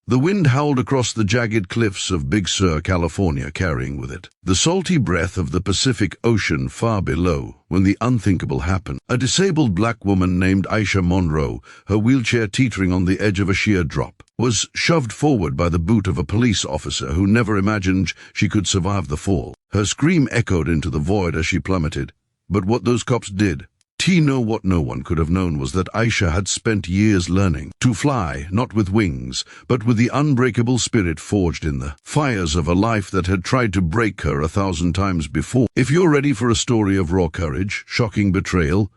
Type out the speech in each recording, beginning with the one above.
The wind howled across the jagged cliffs of Big Sur, California, carrying with it the salty breath of the Pacific Ocean far below when the unthinkable happened. A disabled black woman named Aisha Monroe, her wheelchair teetering on the edge of a sheer drop, was shoved forward by the boot of a police officer who never imagined she could survive the fall. Her scream echoed into the void as she plummeted, but what those cops did, what no one could have known, was that Aisha had spent years learning to fly, not with wings, but with the unbreakable spirit forged in the fires of a life that had tried to break her 1,000 times before. If you're ready for a story of raw courage, shocking betrayal,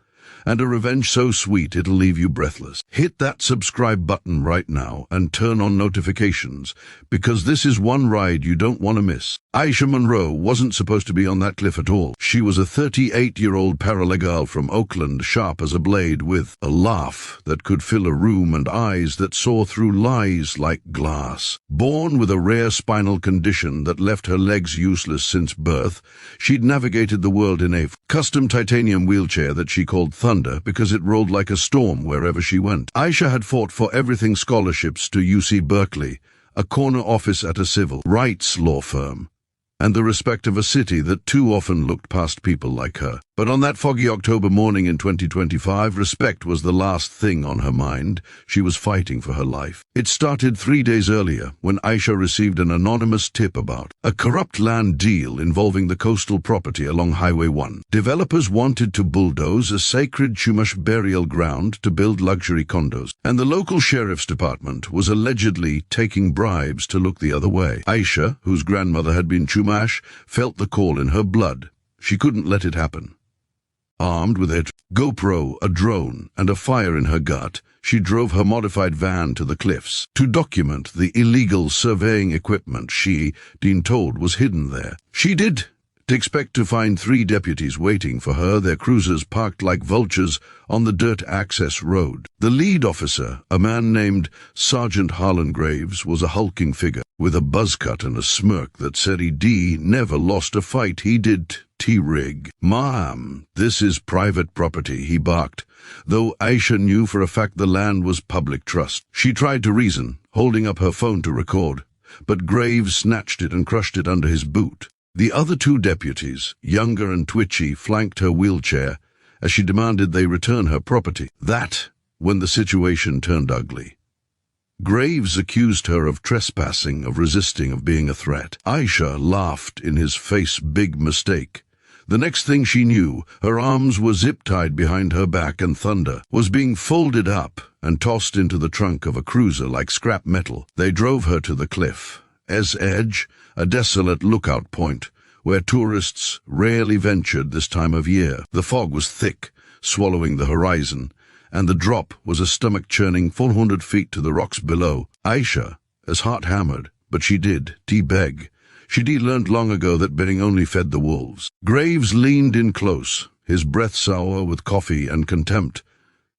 and a revenge so sweet it'll leave you breathless, hit that subscribe button right now and turn on notifications, because this is one ride you don't want to miss. Aisha Monroe wasn't supposed to be on that cliff at all. She was a 38-year-old Paraglider from Oakland, sharp as a blade, with a laugh that could fill a room and eyes that saw through lies like glass. Born with a rare spinal condition that left her legs useless since birth, she'd navigated the world in a custom titanium wheelchair that she called Thunder because it rolled like a storm wherever she went. Aisha had fought for everything: scholarships to UC Berkeley, a corner office at a civil rights law firm, and the respect of a city that too often looked past people like her. But on that foggy October morning in 2025, respect was the last thing on her mind. She was fighting for her life. It started 3 days earlier when Aisha received an anonymous tip about a corrupt land deal involving the coastal property along Highway 1. Developers wanted to bulldoze a sacred Chumash burial ground to build luxury condos, and the local sheriff's department was allegedly taking bribes to look the other way. Aisha, whose grandmother had been Chumash, felt the call in her blood. She couldn't let it happen. Armed with a GoPro, a drone, and a fire in her gut, she drove her modified van to the cliffs to document the illegal surveying equipment she, Dean told, was hidden there. She did expect to find 3 deputies waiting for her, their cruisers parked like vultures on the dirt access road. The lead officer, a man named Sergeant Harlan Graves, was a hulking figure with a buzz cut and a smirk that said he'd never lost a fight. He did T-rig. "Ma'am, this is private property," he barked, though Aisha knew for a fact the land was public trust. She tried to reason, holding up her phone to record, but Graves snatched it and crushed it under his boot. The other 2 deputies, younger and twitchy, flanked her wheelchair as she demanded they return her property. That when the situation turned ugly. Graves accused her of trespassing, of resisting, of being a threat. Aisha laughed in his face. Big mistake. The next thing she knew, her arms were zip-tied behind her back and Thunder was being folded up and tossed into the trunk of a cruiser like scrap metal. They drove her to the cliff's edge, a desolate lookout point where tourists rarely ventured this time of year. The fog was thick, swallowing the horizon, and the drop was a stomach-churning 400 feet to the rocks below. Aisha, as heart-hammered, but she did beg. She'd learned long ago that betting only fed the wolves. Graves leaned in close, his breath sour with coffee and contempt.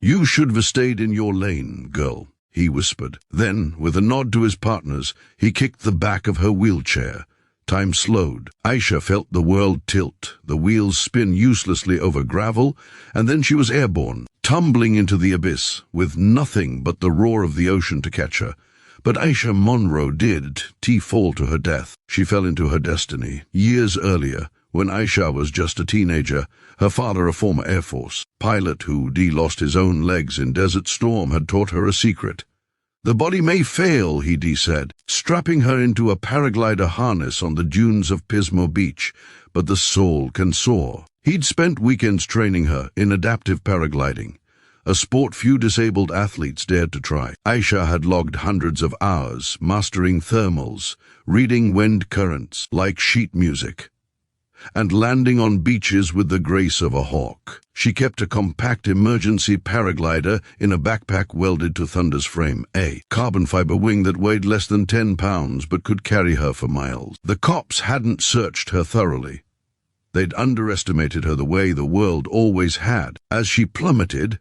"You should have stayed in your lane, girl," he whispered. Then, with a nod to his partners, he kicked the back of her wheelchair. Time slowed. Aisha felt the world tilt, the wheels spin uselessly over gravel, and then she was airborne, tumbling into the abyss, with nothing but the roar of the ocean to catch her. But Aisha Monroe did fall to her death. She fell into her destiny. Years earlier, when Aisha was just a teenager, her father, a former Air Force pilot who lost his own legs in Desert Storm, had taught her a secret. "The body may fail," he said, strapping her into a paraglider harness on the dunes of Pismo Beach, "but the soul can soar." He'd spent weekends training her in adaptive paragliding, a sport few disabled athletes dared to try. Aisha had logged hundreds of hours, mastering thermals, reading wind currents like sheet music, and landing on beaches with the grace of a hawk. She kept a compact emergency paraglider in a backpack welded to Thunder's frame, a carbon fiber wing that weighed less than 10 pounds but could carry her for miles. The cops hadn't searched her thoroughly. They'd underestimated her the way the world always had. As she plummeted,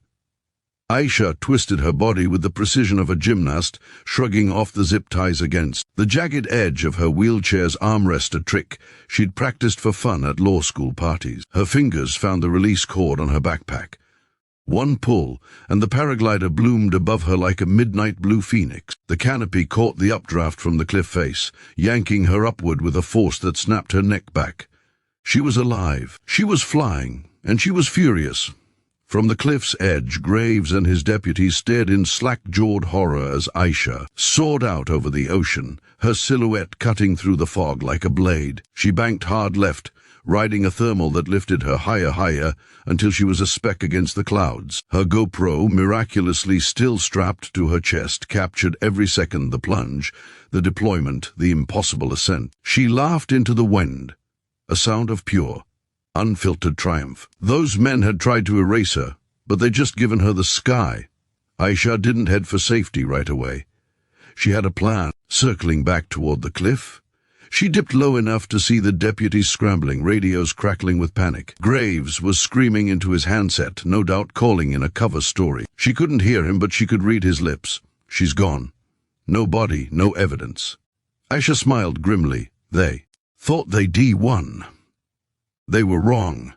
Aisha twisted her body with the precision of a gymnast, shrugging off the zip ties against the jagged edge of her wheelchair's armrest, a trick she'd practiced for fun at law school parties. Her fingers found the release cord on her backpack. One pull, and the paraglider bloomed above her like a midnight blue phoenix. The canopy caught the updraft from the cliff face, yanking her upward with a force that snapped her neck back. She was alive. She was flying, and she was furious. From the cliff's edge, Graves and his deputies stared in slack-jawed horror as Aisha soared out over the ocean, her silhouette cutting through the fog like a blade. She banked hard left, riding a thermal that lifted her higher, until she was a speck against the clouds. Her GoPro, miraculously still strapped to her chest, captured every second the plunge, the deployment, the impossible ascent. She laughed into the wind, a sound of pure, unfiltered triumph. Those men had tried to erase her, but they'd just given her the sky. Aisha didn't head for safety right away. She had a plan, circling back toward the cliff. She dipped low enough to see the deputies scrambling, radios crackling with panic. Graves was screaming into his handset, no doubt calling in a cover story. She couldn't hear him, but she could read his lips. She's gone. No body, no evidence. Aisha smiled grimly. They thought they won. They were wrong.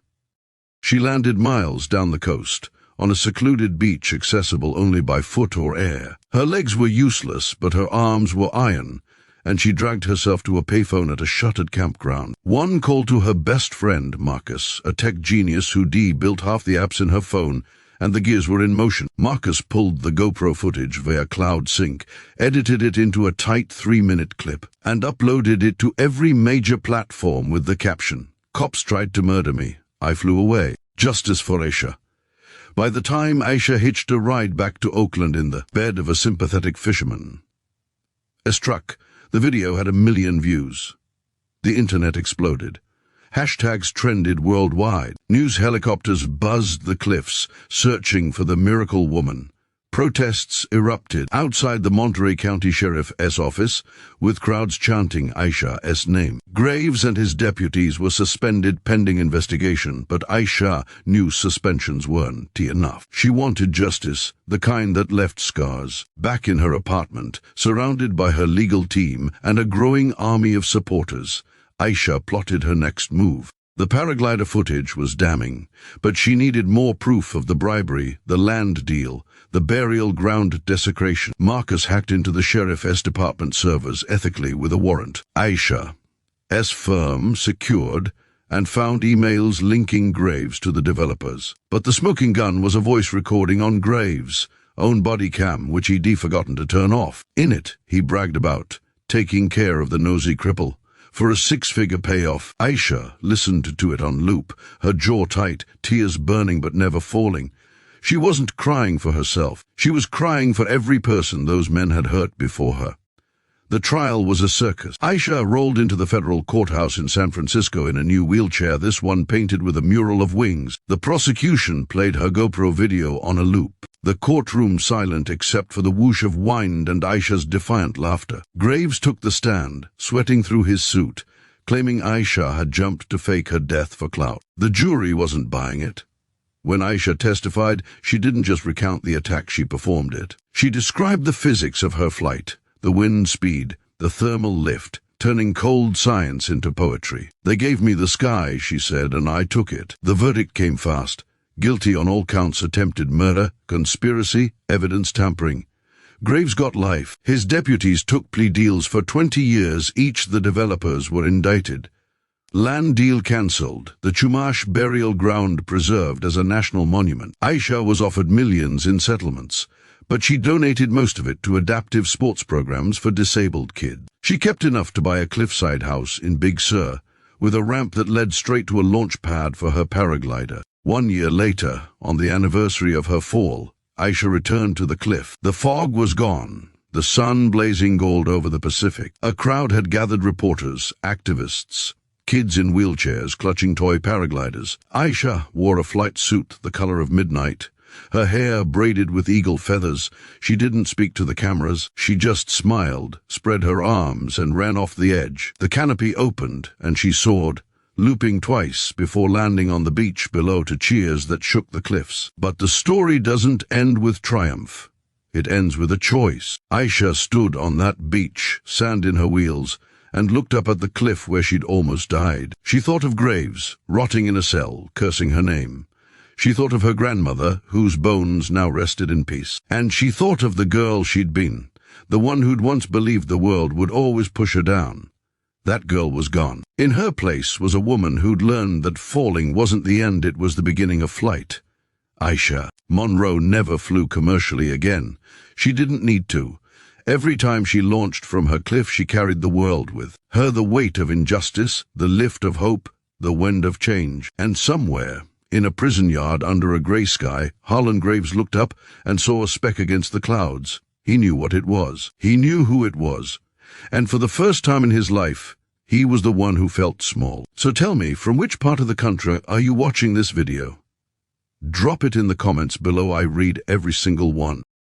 She landed miles down the coast, on a secluded beach accessible only by foot or air. Her legs were useless, but her arms were iron, and she dragged herself to a payphone at a shuttered campground. One called to her best friend, Marcus, a tech genius who built half the apps in her phone, and the gears were in motion. Marcus pulled the GoPro footage via cloud sync, edited it into a tight 3-minute clip, and uploaded it to every major platform with the caption, "Cops tried to murder me. I flew away. Justice for Aisha." By the time Aisha hitched a ride back to Oakland in the bed of a sympathetic fisherman, struck, the video had 1 million views. The internet exploded. Hashtags trended worldwide. News helicopters buzzed the cliffs, searching for the miracle woman. Protests erupted outside the Monterey County Sheriff's office, with crowds chanting Aisha's name. Graves and his deputies were suspended pending investigation, but Aisha knew suspensions weren't enough. She wanted justice, the kind that left scars. Back in her apartment, surrounded by her legal team and a growing army of supporters, Aisha plotted her next move. The paraglider footage was damning, but she needed more proof of the bribery, the land deal, the burial ground desecration. Marcus hacked into the sheriff's department servers ethically with a warrant. Aisha's firm secured and found emails linking Graves to the developers. But the smoking gun was a voice recording on Graves' own body cam, which he'd forgotten to turn off. In it, he bragged about taking care of the nosy cripple. For a 6-figure payoff, Aisha listened to it on loop, her jaw tight, tears burning but never falling. She wasn't crying for herself. She was crying for every person those men had hurt before her. The trial was a circus. Aisha rolled into the federal courthouse in San Francisco in a new wheelchair, this one painted with a mural of wings. The prosecution played her GoPro video on a loop. The courtroom silent except for the whoosh of wind and Aisha's defiant laughter. Graves took the stand, sweating through his suit, claiming Aisha had jumped to fake her death for clout. The jury wasn't buying it. When Aisha testified, she didn't just recount the attack, she performed it. She described the physics of her flight, the wind speed, the thermal lift, turning cold science into poetry. "They gave me the sky," she said, "and I took it." The verdict came fast. Guilty on all counts: attempted murder, conspiracy, evidence tampering. Graves got life. His deputies took plea deals for 20 years each. The developers were indicted. Land deal cancelled, the Chumash burial ground preserved as a national monument. Aisha was offered millions in settlements, but she donated most of it to adaptive sports programs for disabled kids. She kept enough to buy a cliffside house in Big Sur, with a ramp that led straight to a launch pad for her paraglider. 1 year later, on the anniversary of her fall, Aisha returned to the cliff. The fog was gone, the sun blazing gold over the Pacific. A crowd had gathered: reporters, activists, kids in wheelchairs clutching toy paragliders. Aisha wore a flight suit the color of midnight, her hair braided with eagle feathers. She didn't speak to the cameras. She just smiled, spread her arms, and ran off the edge. The canopy opened, and she soared, looping twice before landing on the beach below to cheers that shook the cliffs. But the story doesn't end with triumph. It ends with a choice. Aisha stood on that beach, sand in her wheels, and looked up at the cliff where she'd almost died. She thought of Graves, rotting in a cell, cursing her name. She thought of her grandmother, whose bones now rested in peace. And she thought of the girl she'd been, the one who'd once believed the world would always push her down. That girl was gone. In her place was a woman who'd learned that falling wasn't the end, it was the beginning of flight. Aisha. Monroe never flew commercially again. She didn't need to. Every time she launched from her cliff, she carried the world with her, the weight of injustice, the lift of hope, the wind of change. And somewhere, in a prison yard under a grey sky, Harlan Graves looked up and saw a speck against the clouds. He knew what it was. He knew who it was. And for the first time in his life, he was the one who felt small. So tell me, from which part of the country are you watching this video? Drop it in the comments below. I read every single one.